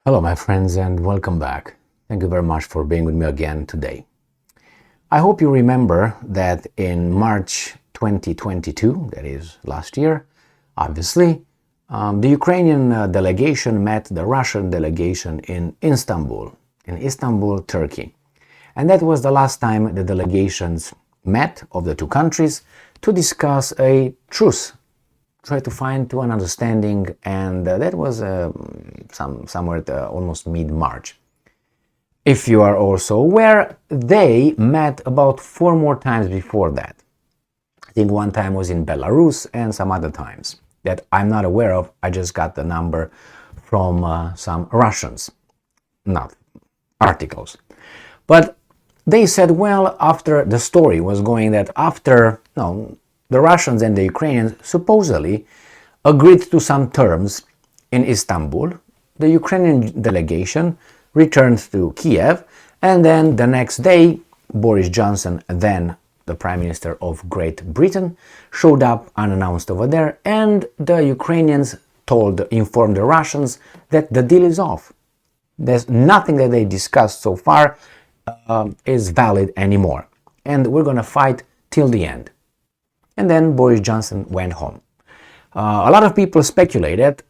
Hello, my friends, and welcome back. Thank you very much for being with me again today. I hope you remember that in March 2022, that is last year, obviously, the Ukrainian delegation met the Russian delegation in Istanbul, Turkey. And that was the last time the delegations met of the two countries to discuss a truce, try to find an understanding, and that was somewhere at almost mid-March. If you are also aware, they met about 4 more times before that. I think one time was in Belarus and some other times that I'm not aware of. I just got the number from some Russians, not articles. But they said, well, after the story was going that after, the Russians and the Ukrainians supposedly agreed to some terms in Istanbul. The Ukrainian delegation returned to Kiev, and then the next day, Boris Johnson, then the Prime Minister of Great Britain, showed up unannounced over there, and the Ukrainians informed the Russians that the deal is off. There's nothing that they discussed so far is valid anymore, and we're going to fight till the end. And then Boris Johnson went home. A lot of people speculated,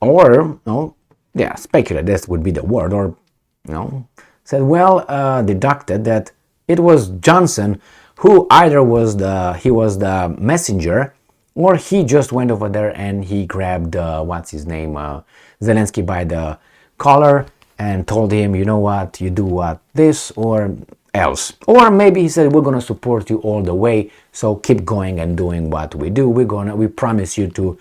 speculated, that would be the word, said, deducted that it was Johnson who either was the messenger, or he just went over there and he grabbed, Zelensky by the collar and told him, you know what, you do what, this or else. Or maybe he said, we're going to support you all the way, so keep going and doing what we do. We promise you to,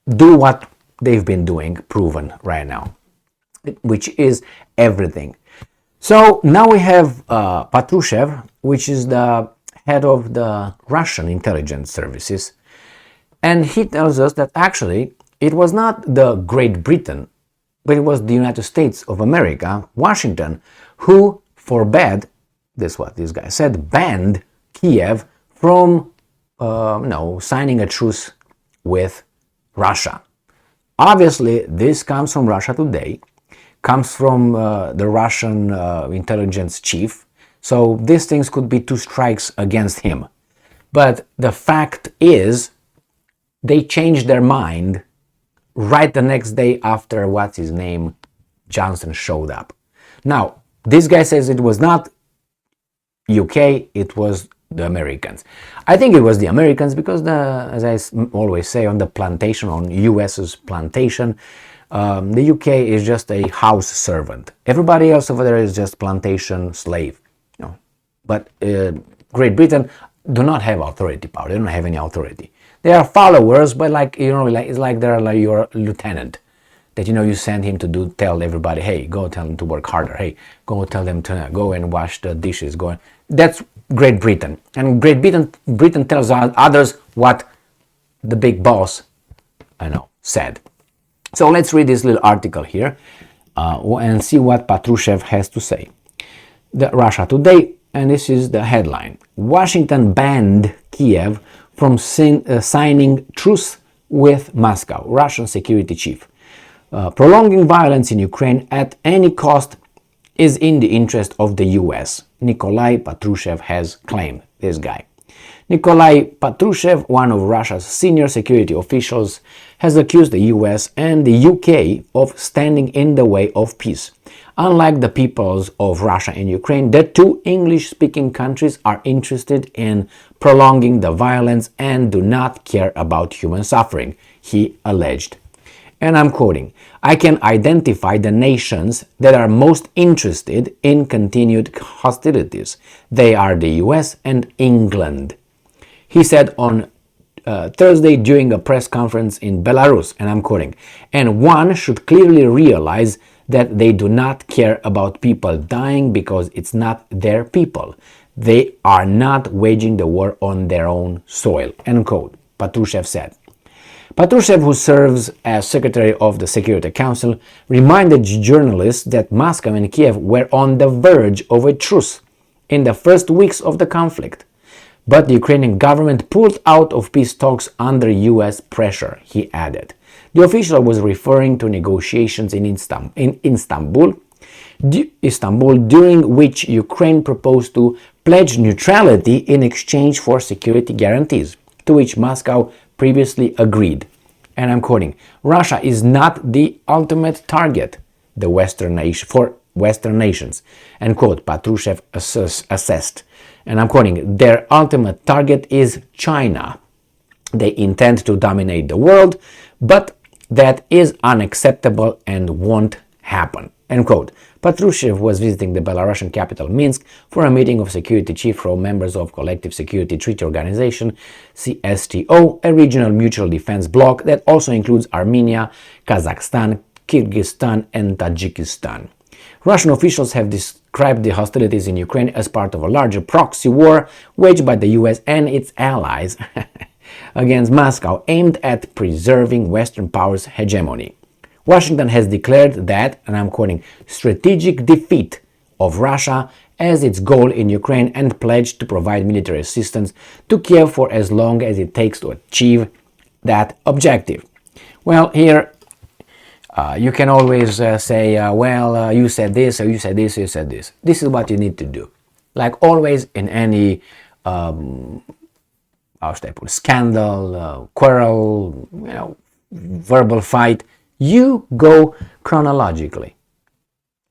do what they've been doing, proven right now, which is everything. So now we have Patrushev, which is the head of the Russian intelligence services, and he tells us that actually it was not the Great Britain, but it was the United States of America, Washington, who forbade, this what this guy said, banned Kiev from signing a truce with Russia. Obviously, this comes from Russia Today, comes from the Russian intelligence chief, so these things could be 2 strikes against him. But the fact is, they changed their mind right the next day after Johnson showed up. Now, this guy says it was not UK, it was the Americans. I think it was the Americans because, as I always say, on the plantation, on US's plantation, the UK is just a house servant. Everybody else over there is just plantation slave. But Great Britain do not have authority power. They don't have any authority. They are followers, but it's like they're like your lieutenant. That you send him to tell everybody, hey, go tell them to work harder. Hey, go tell them to go and wash the dishes. That's Great Britain. And Great Britain tells others what the big boss, said. So let's read this little article here and see what Patrushev has to say. The Russia Today, and this is the headline. Washington banned Kiev from signing truce with Moscow, Russian security chief. Prolonging violence in Ukraine at any cost is in the interest of the US, Nikolai Patrushev has claimed, this guy. Nikolai Patrushev, one of Russia's senior security officials, has accused the US and the UK of standing in the way of peace. Unlike the peoples of Russia and Ukraine, the 2 English-speaking countries are interested in prolonging the violence and do not care about human suffering, he alleged. And I'm quoting, I can identify the nations that are most interested in continued hostilities. They are the US and England. He said on Thursday during a press conference in Belarus, and I'm quoting, and one should clearly realize that they do not care about people dying because it's not their people. They are not waging the war on their own soil, end quote, Patrushev said. Patrushev, who serves as Secretary of the Security Council, reminded journalists that Moscow and Kiev were on the verge of a truce in the first weeks of the conflict. But the Ukrainian government pulled out of peace talks under US pressure, he added. The official was referring to negotiations in Istanbul, during which Ukraine proposed to pledge neutrality in exchange for security guarantees, to which Moscow previously agreed. And I'm quoting, Russia is not the ultimate target for Western nations, and quote, Patrushev assessed. And I'm quoting, their ultimate target is China. They intend to dominate the world, but that is unacceptable and won't happen. End quote. Patrushev was visiting the Belarusian capital Minsk for a meeting of security chiefs from members of Collective Security Treaty Organization, CSTO, a regional mutual defense bloc that also includes Armenia, Kazakhstan, Kyrgyzstan, and Tajikistan. Russian officials have described the hostilities in Ukraine as part of a larger proxy war waged by the US and its allies against Moscow, aimed at preserving Western powers' hegemony. Washington has declared that, and I'm quoting, strategic defeat of Russia as its goal in Ukraine and pledged to provide military assistance to Kiev for as long as it takes to achieve that objective. Well, here you can always say, you said this, or you said this, or you said this. This is what you need to do. Like always in any scandal, quarrel, verbal fight, you go chronologically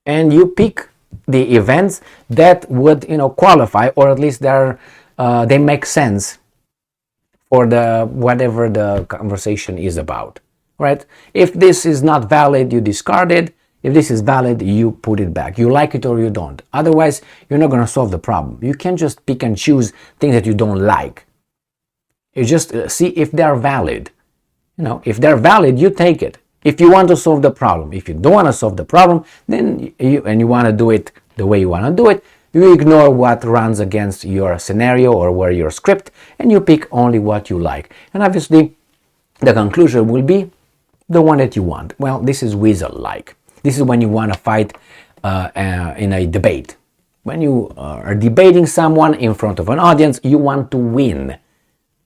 and you pick the events that would qualify, or at least they make sense for whatever the conversation is about, right? If this is not valid, you discard it. If this is valid, you put it back. You like it or you don't. Otherwise, you're not going to solve the problem. You can't just pick and choose things that you don't like. You just see if they're valid. If they're valid, you take it. If you want to solve the problem. If you don't want to solve the problem, then you want to do it the way you want to do it, you ignore what runs against your scenario or your script, and you pick only what you like. And obviously, the conclusion will be the one that you want. Well, this is weasel-like. This is when you want to fight in a debate. When you are debating someone in front of an audience, you want to win.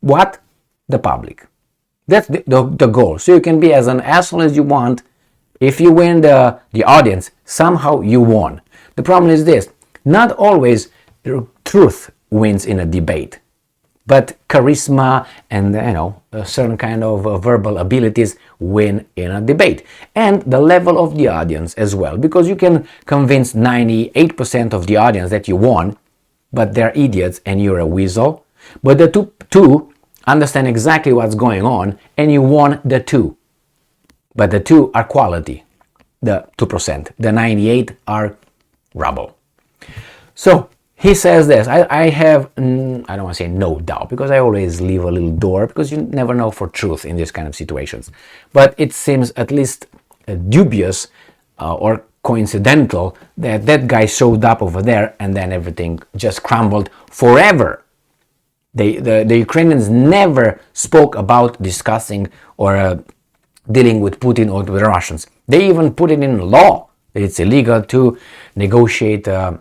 What? The public. That's the goal. So you can be as an asshole as you want. If you win the audience, somehow you won. The problem is this. Not always truth wins in a debate. But charisma and a certain kind of verbal abilities win in a debate. And the level of the audience as well. Because you can convince 98% of the audience that you won, but they're idiots and you're a weasel. But the two understand exactly what's going on, and you won the 2. But the 2 are quality, the 2%. The 98 are rubble. So he says this. I have, I don't want to say no doubt, because I always leave a little door, because you never know for truth in these kind of situations. But it seems at least dubious or coincidental that that guy showed up over there and then everything just crumbled forever. The Ukrainians never spoke about discussing or dealing with Putin or with the Russians. They even put it in law. It's illegal to negotiate a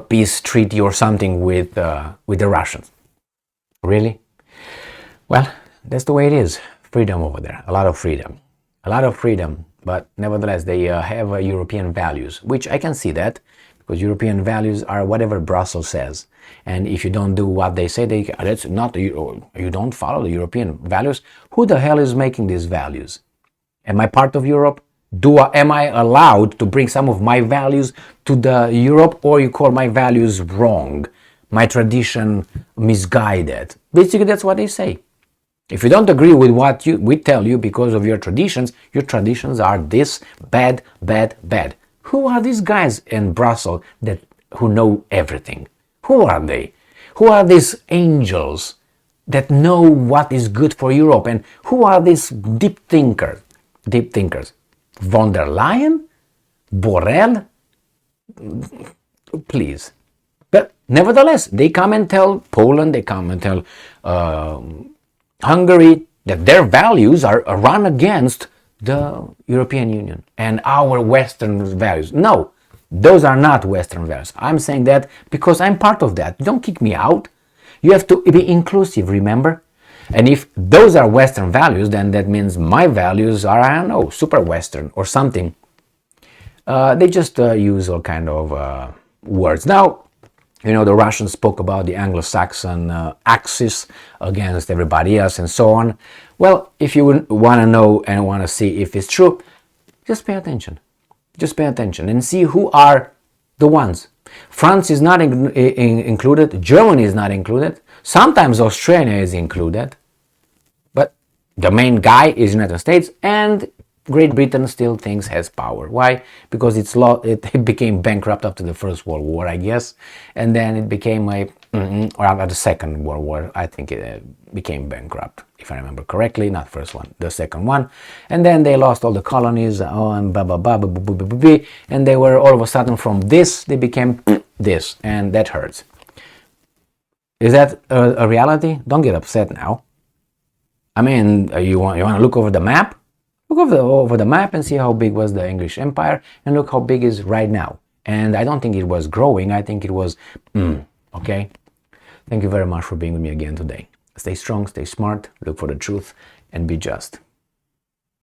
peace treaty or something with the Russians. Really? Well, that's the way it is. Freedom over there. A lot of freedom. But nevertheless, they have European values, which I can see that, because European values are whatever Brussels says. And if you don't do what they say, that's not, you don't follow the European values. Who the hell is making these values? Am I part of Europe? Am I allowed to bring some of my values to the Europe, or you call my values wrong, my tradition misguided? Basically, that's what they say. If you don't agree with what we tell you because of your traditions are this bad, bad, bad. Who are these guys in Brussels who know everything? Who are they? Who are these angels that know what is good for Europe? And who are these deep thinkers? Von der Leyen? Borrell? Please. But nevertheless, they come and tell Poland, they come and tell Hungary that their values are run against the European Union and our Western values. No, those are not Western values. I'm saying that because I'm part of that. Don't kick me out. You have to be inclusive, remember? And if those are Western values, then that means my values are, I don't know, super Western or something. They just use all kind of words. Now, you know, the Russians spoke about the Anglo-Saxon axis against everybody else and so on. Well, if you want to know and want to see if it's true, just pay attention. Just pay attention and see who are the ones. France is not included. Germany is not included. Sometimes Australia is included. But the main guy is United States, and Great Britain still thinks has power. Why? Because it became bankrupt after the First World War, I guess, and then it became or after the Second World War, I think it became bankrupt, if I remember correctly. Not the first one, the second one, and then they lost all the colonies, and blah blah blah, blah, blah, blah, blah, blah, and they were all of a sudden from this they became this, and that hurts. Is that a reality? Don't get upset now. I mean, you want to look over the map? Look over the map and see how big was the English Empire, and look how big it is right now. And I don't think it was growing. I think it was, okay? Thank you very much for being with me again today. Stay strong, stay smart, look for the truth, and be just.